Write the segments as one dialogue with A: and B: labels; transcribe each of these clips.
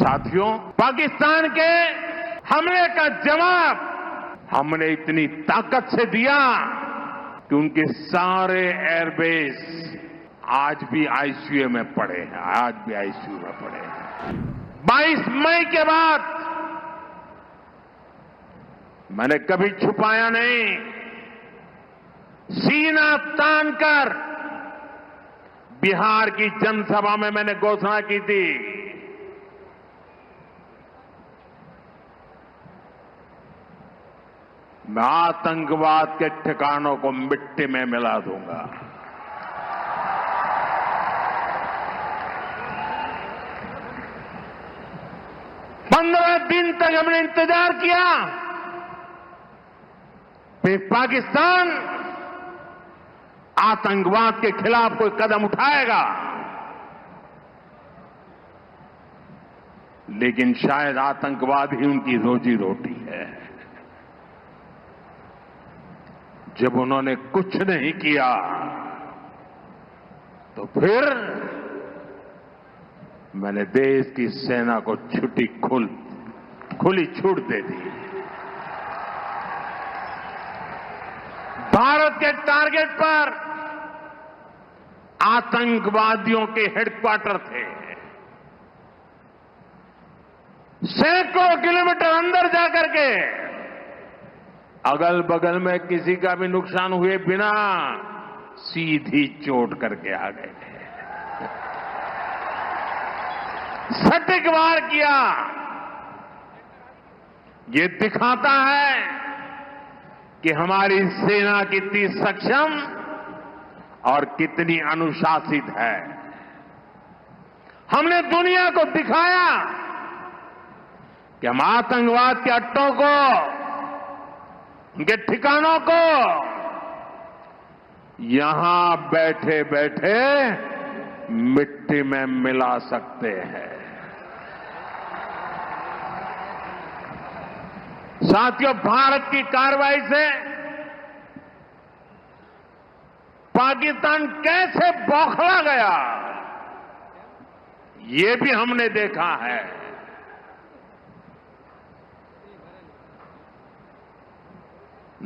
A: साथियों, पाकिस्तान के हमले का जवाब हमने इतनी ताकत से दिया कि उनके सारे एयरबेस आज भी आईसीयू में पड़े हैं, आज भी आईसीयू में पड़े हैं। 22 मई के बाद मैंने कभी छुपाया नहीं, सीना तानकर बिहार की जनसभा में मैंने घोषणा की थी, मैं आतंकवाद के ठिकानों को मिट्टी में मिला दूंगा। पंद्रह दिन तक हमने इंतजार किया, फिर पाकिस्तान आतंकवाद के खिलाफ कोई कदम उठाएगा, लेकिन शायद आतंकवाद ही उनकी रोजी रोटी है। जब उन्होंने कुछ नहीं किया तो फिर मैंने देश की सेना को खुली छूट दे दी। भारत के टारगेट पर आतंकवादियों के हेडक्वार्टर थे, सैकड़ों किलोमीटर अंदर जाकर के अगल बगल में किसी का भी नुकसान हुए बिना सीधी चोट करके आ गए थे, सटीक वार किया। ये दिखाता है कि हमारी सेना कितनी सक्षम और कितनी अनुशासित है। हमने दुनिया को दिखाया कि हम आतंकवाद के अड्डों को, उनके ठिकानों को यहां बैठे बैठे मिट्टी में मिला सकते हैं। साथियों, भारत की कार्रवाई से पाकिस्तान कैसे बौखला गया, ये भी हमने देखा है।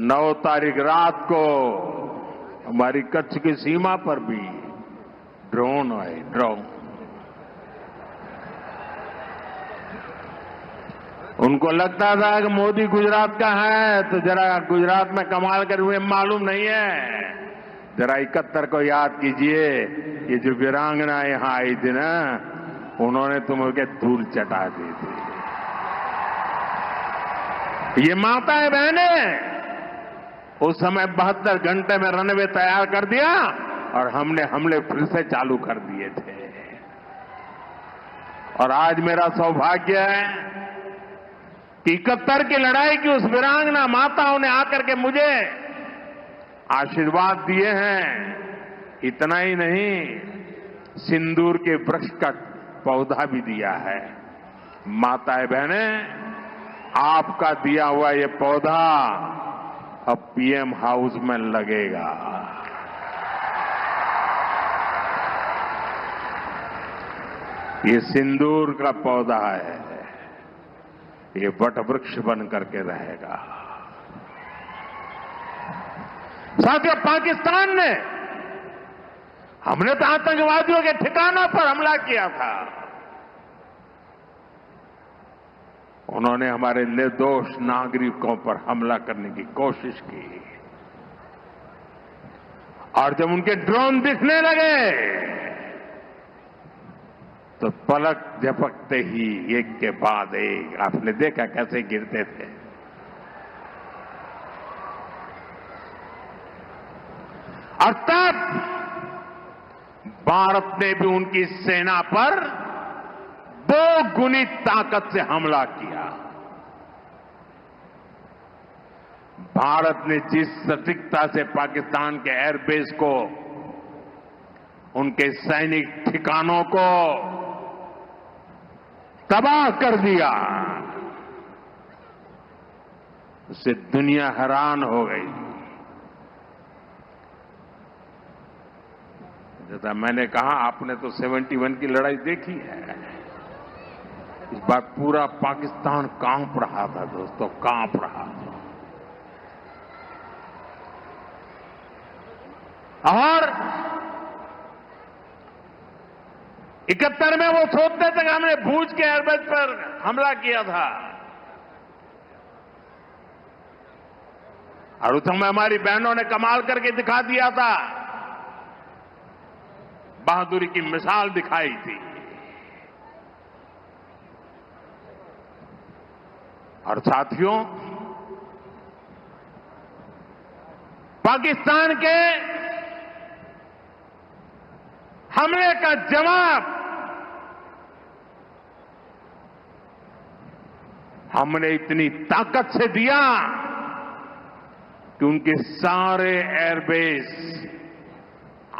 A: नौ तारीख रात को हमारी कच्छ की सीमा पर भी ड्रोन आए, ड्रोन। उनको लगता था कि मोदी गुजरात का है तो जरा गुजरात में कमाल कर हुए मालूम नहीं है। जरा 71 को याद कीजिए, ये जो वीरांगना यहां आई थी ना, उन्होंने तुम्हें धूल चटा दी थी। ये माताएं बहनें उस समय 72 घंटे में रनवे तैयार कर दिया और हमने हमले फिर से चालू कर दिए थे। और आज मेरा सौभाग्य है कि 71 की लड़ाई की उस वीरांगना माताओं ने आकर के मुझे आशीर्वाद दिए हैं। इतना ही नहीं, सिंदूर के वृक्ष का पौधा भी दिया है। माताएं बहनें, आपका दिया हुआ ये पौधा अब पीएम हाउस में लगेगा। ये सिंदूर का पौधा है, ये वट वृक्ष बन करके रहेगा। साथियों, पाकिस्तान ने, हमने तो आतंकवादियों के ठिकानों पर हमला किया था, उन्होंने हमारे निर्दोष नागरिकों पर हमला करने की कोशिश की। और जब उनके ड्रोन दिखने लगे तो पलक झपकते ही एक के बाद एक, आपने देखा कैसे गिरते थे। और तब भारत ने भी उनकी सेना पर 2 गुनी ताकत से हमला किया। भारत ने जिस सटीकता से पाकिस्तान के एयरबेस को, उनके सैनिक ठिकानों को तबाह कर दिया, उससे दुनिया हैरान हो गई। जैसा मैंने कहा, आपने तो 71 की लड़ाई देखी है। इस बार पूरा पाकिस्तान कांप रहा था दोस्तों, कांप रहा था। और 71 में वो सोचते थे कि हमने भूज के एयरबेस पर हमला किया था, और उस समय हमारी बहनों ने कमाल करके दिखा दिया था, बहादुरी की मिसाल दिखाई थी। और साथियों, पाकिस्तान के हमले का जवाब हमने इतनी ताकत से दिया कि उनके सारे एयरबेस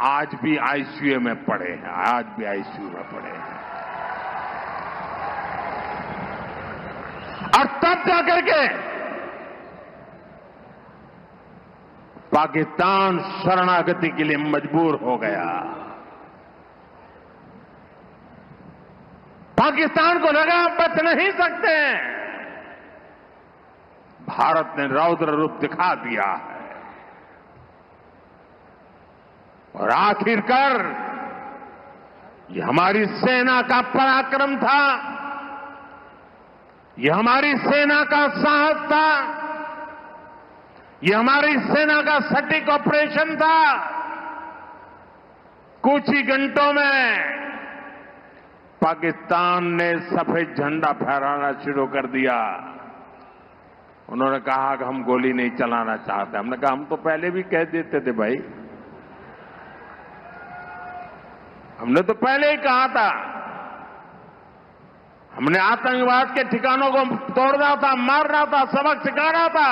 A: आज भी आईसीयू में पड़े हैं, आज भी आईसीयू में पड़े हैं। और तब जाकर के पाकिस्तान शरणागति के लिए मजबूर हो गया। पाकिस्तान को लगा बच नहीं सकते, भारत ने रौद्र रूप दिखा दिया है। और आखिरकार ये हमारी सेना का पराक्रम था, ये हमारी सेना का साहस था, ये हमारी सेना का सटीक ऑपरेशन था। कुछ ही घंटों में पाकिस्तान ने सफेद झंडा फहराना शुरू कर दिया। उन्होंने कहा कि हम गोली नहीं चलाना चाहते। हमने कहा हम तो पहले भी कह देते थे भाई, हमने तो पहले ही कहा था, हमने आतंकवाद के ठिकानों को तोड़ना था, मारना था, सबक सिखाना था।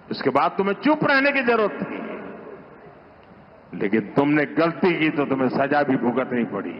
A: उसके बाद तुम्हें चुप रहने की जरूरत थी, लेकिन तुमने गलती की तो तुम्हें सजा भी भुगतनी पड़ी।